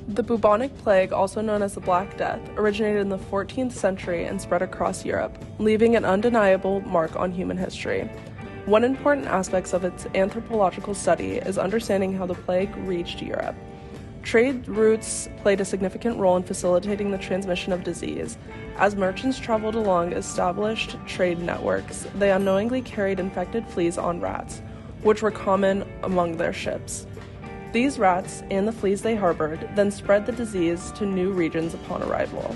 The bubonic plague, also known as the Black Death, originated in the 14th century and spread across Europe, leaving an undeniable mark on human history. One important aspect of its anthropological study is understanding how the plague reached Europe. Trade routes played a significant role in facilitating the transmission of disease. As merchants traveled along established trade networks, they unknowingly carried infected fleas on rats, which were common among their ships. These rats, and the fleas they harbored, then spread the disease to new regions upon arrival.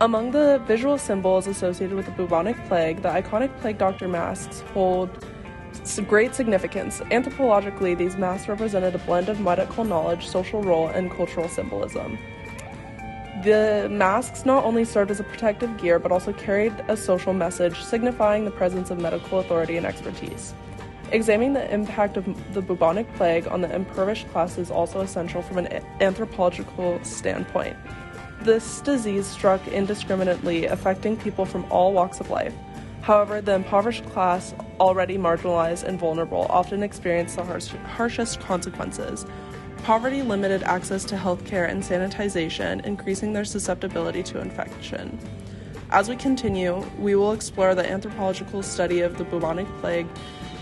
Among the visual symbols associated with the bubonic plague, the iconic plague doctor masks hold great significance. Anthropologically, these masks represented a blend of medical knowledge, social role, and cultural symbolism. The masks not only served as a protective gear, but also carried a social message, signifying the presence of medical authority and expertise. Examining the impact of the bubonic plague on the impoverished class is also essential from an anthropological standpoint. This disease struck indiscriminately, affecting people from all walks of life. However, the impoverished class, already marginalized and vulnerable, often experienced the harshest consequences. Poverty limited access to healthcare and sanitization, increasing their susceptibility to infection. As we continue, we will explore the anthropological study of the bubonic plague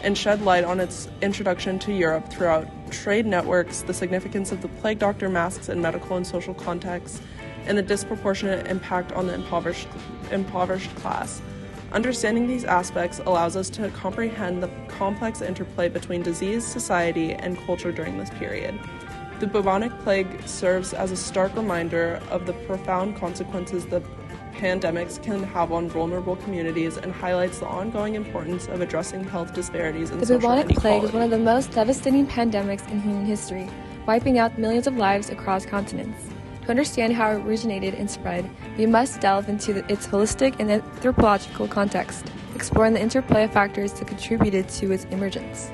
and shed light on its introduction to Europe throughout trade networks, the significance of the plague doctor masks in medical and social contexts, and the disproportionate impact on the impoverished class. Understanding these aspects allows us to comprehend the complex interplay between disease, society, and culture during this period. The bubonic plague serves as a stark reminder of the profound consequences that pandemics can have on vulnerable communities and highlights the ongoing importance of addressing health disparities and social inequality. The bubonic plague is one of the most devastating pandemics in human history, wiping out millions of lives across continents. To understand how it originated and spread, we must delve into its holistic and anthropological context, exploring the interplay of factors that contributed to its emergence.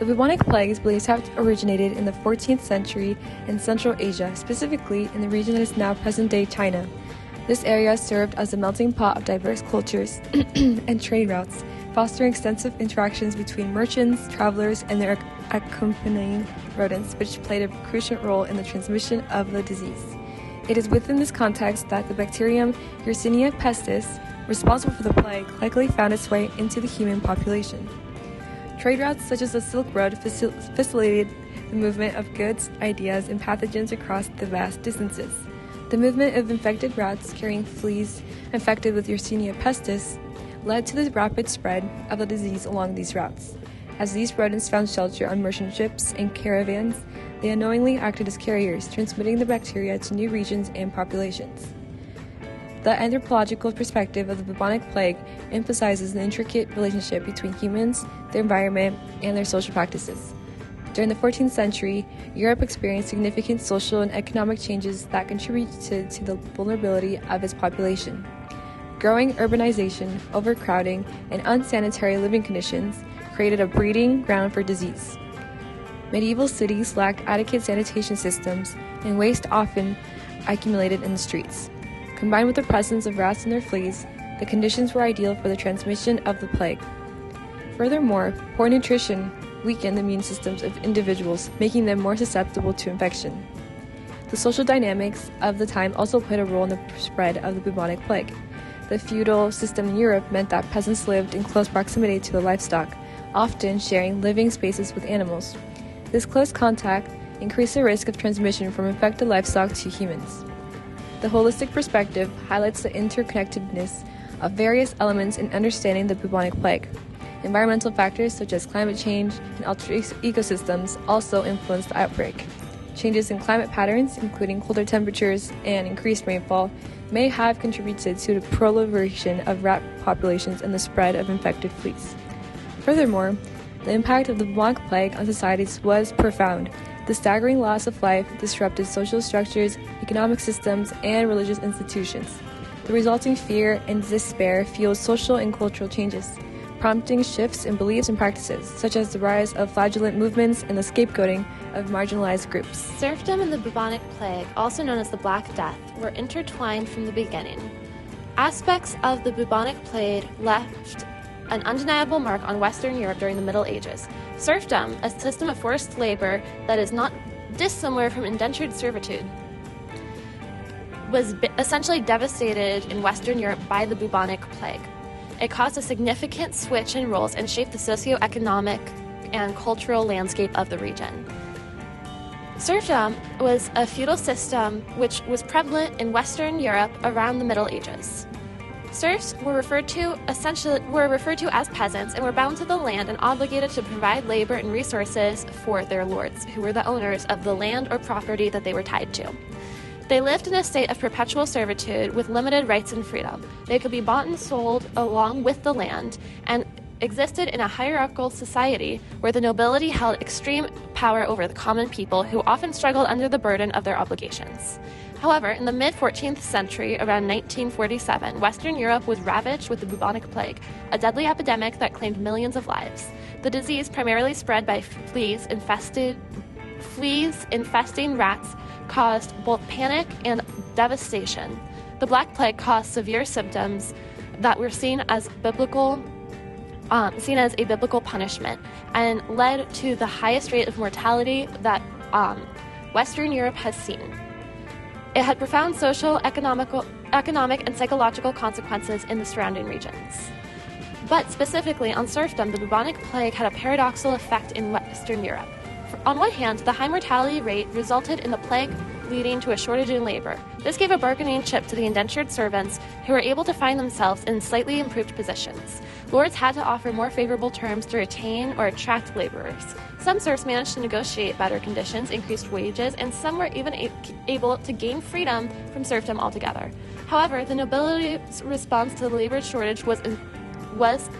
The bubonic plague is believed to have originated in the 14th century in Central Asia, specifically in the region that is now present-day China. This area served as a melting pot of diverse cultures and trade routes, fostering extensive interactions between merchants, travelers, and their accompanying rodents, which played a crucial role in the transmission of the disease. It is within this context that the bacterium Yersinia pestis, responsible for the plague, likely found its way into the human population. Trade routes such as the Silk Road facilitated the movement of goods, ideas, and pathogens across the vast distances. The movement of infected rats carrying fleas infected with Yersinia pestis led to the rapid spread of the disease along these routes. As these rodents found shelter on merchant ships and caravans, they unknowingly acted as carriers, transmitting the bacteria to new regions and populations. The anthropological perspective of the bubonic plague emphasizes the intricate relationship between humans, their environment, and their social practices. During the 14th century, Europe experienced significant social and economic changes that contributed to the vulnerability of its population. Growing urbanization, overcrowding, and unsanitary living conditions created a breeding ground for disease. Medieval cities lacked adequate sanitation systems, and waste often accumulated in the streets. Combined with the presence of rats and their fleas, the conditions were ideal for the transmission of the plague. Furthermore, poor nutrition weakened the immune systems of individuals, making them more susceptible to infection. The social dynamics of the time also played a role in the spread of the bubonic plague. The feudal system in Europe meant that peasants lived in close proximity to the livestock, often sharing living spaces with animals. This close contact increased the risk of transmission from infected livestock to humans. The holistic perspective highlights the interconnectedness of various elements in understanding the bubonic plague. Environmental factors such as climate change and altered ecosystems also influenced the outbreak. Changes in climate patterns, including colder temperatures and increased rainfall, may have contributed to the proliferation of rat populations and the spread of infected fleas. Furthermore, the impact of the bubonic plague on societies was profound. The staggering loss of life disrupted social structures, economic systems, and religious institutions. The resulting fear and despair fueled social and cultural changes, prompting shifts in beliefs and practices, such as the rise of flagellant movements and the scapegoating of marginalized groups. Serfdom and the bubonic plague, also known as the Black Death, were intertwined from the beginning. Aspects of the bubonic plague left an undeniable mark on Western Europe during the Middle Ages. Serfdom, a system of forced labor that is not dissimilar from indentured servitude, was essentially devastated in Western Europe by the bubonic plague. It caused a significant switch in roles and shaped the socioeconomic and cultural landscape of the region. Serfdom was a feudal system which was prevalent in Western Europe around the Middle Ages. Serfs were referred to as peasants and were bound to the land and obligated to provide labor and resources for their lords, who were the owners of the land or property that they were tied to. They lived in a state of perpetual servitude with limited rights and freedom. They could be bought and sold along with the land and existed in a hierarchical society where the nobility held extreme power over the common people who often struggled under the burden of their obligations. However, in the mid-14th century, around 1947, Western Europe was ravaged with the bubonic plague, a deadly epidemic that claimed millions of lives. The disease, primarily spread by fleas infesting rats, caused both panic and devastation. The Black Plague caused severe symptoms that were seen as a biblical punishment and led to the highest rate of mortality that Western Europe has seen. It had profound social, economic, and psychological consequences in the surrounding regions. But specifically on serfdom, the bubonic plague had a paradoxical effect in Western Europe. On one hand, the high mortality rate resulted in the plague leading to a shortage in labor. This gave a bargaining chip to the indentured servants who were able to find themselves in slightly improved positions. Lords had to offer more favorable terms to retain or attract laborers. Some serfs managed to negotiate better conditions, increased wages, and some were even able to gain freedom from serfdom altogether. However, the nobility's response to the labor shortage was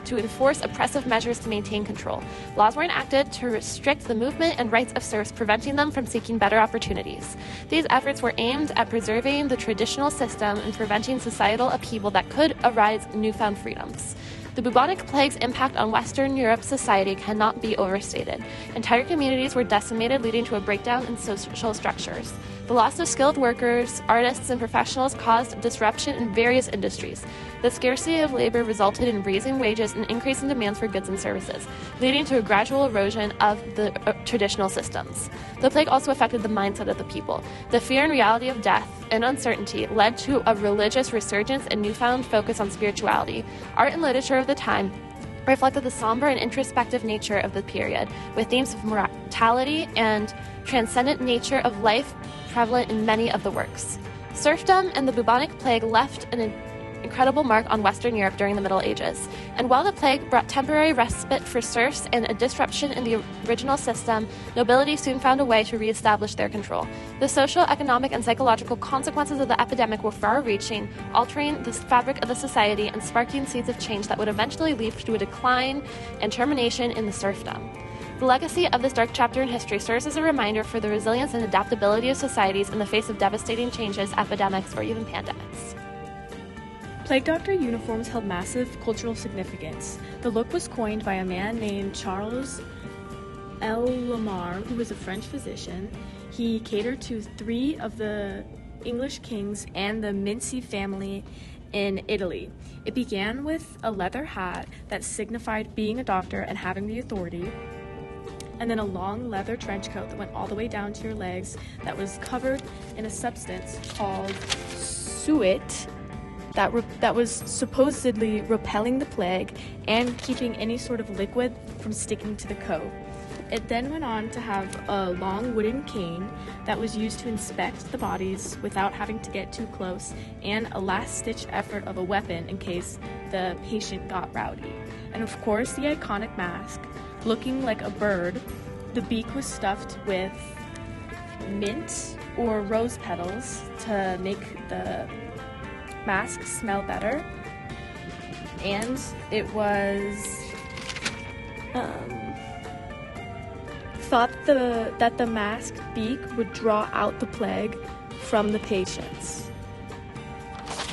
to enforce oppressive measures to maintain control. Laws were enacted to restrict the movement and rights of serfs, preventing them from seeking better opportunities. These efforts were aimed at preserving the traditional system and preventing societal upheaval that could arise in newfound freedoms. The bubonic plague's impact on Western Europe society cannot be overstated. Entire communities were decimated, leading to a breakdown in social structures. The loss of skilled workers, artists, and professionals caused disruption in various industries. The scarcity of labor resulted in raising wages and increasing demands for goods and services, leading to a gradual erosion of the traditional systems. The plague also affected the mindset of the people. The fear and reality of death and uncertainty led to a religious resurgence and newfound focus on spirituality. Art and literature of the time reflected the somber and introspective nature of the period, with themes of mortality and transcendent nature of life prevalent in many of the works. Serfdom and the bubonic plague left an incredible mark on Western Europe during the Middle Ages. And while the plague brought temporary respite for serfs and a disruption in the original system, nobility soon found a way to reestablish their control. The social, economic, and psychological consequences of the epidemic were far-reaching, altering the fabric of the society and sparking seeds of change that would eventually lead to a decline and termination in the serfdom. The legacy of this dark chapter in history serves as a reminder for the resilience and adaptability of societies in the face of devastating changes, epidemics, or even pandemics. Plague doctor uniforms held massive cultural significance. The look was coined by a man named Charles L. Lamar, who was a French physician. He catered to 3 of the English kings and the Minci family in Italy. It began with a leather hat that signified being a doctor and having the authority, and then a long leather trench coat that went all the way down to your legs that was covered in a substance called suet that was supposedly repelling the plague and keeping any sort of liquid from sticking to the coat. It then went on to have a long wooden cane that was used to inspect the bodies without having to get too close, and a last-ditch effort of a weapon in case the patient got rowdy. And of course, the iconic mask, looking like a bird. The beak was stuffed with mint or rose petals to make the mask smell better, and it was thought that the mask beak would draw out the plague from the patients.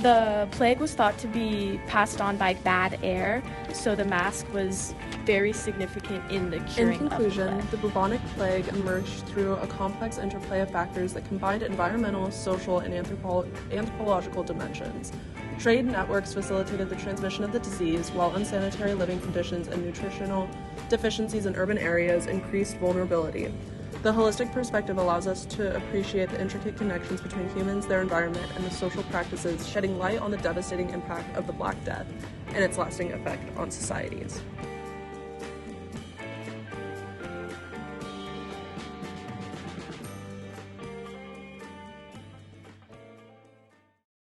The plague was thought to be passed on by bad air, so the mask was very significant in the curing In conclusion, of the bubonic plague emerged through a complex interplay of factors that combined environmental, social, and anthropological dimensions. Trade networks facilitated the transmission of the disease, while unsanitary living conditions and nutritional deficiencies in urban areas increased vulnerability. The holistic perspective allows us to appreciate the intricate connections between humans, their environment, and the social practices, shedding light on the devastating impact of the Black Death and its lasting effect on societies.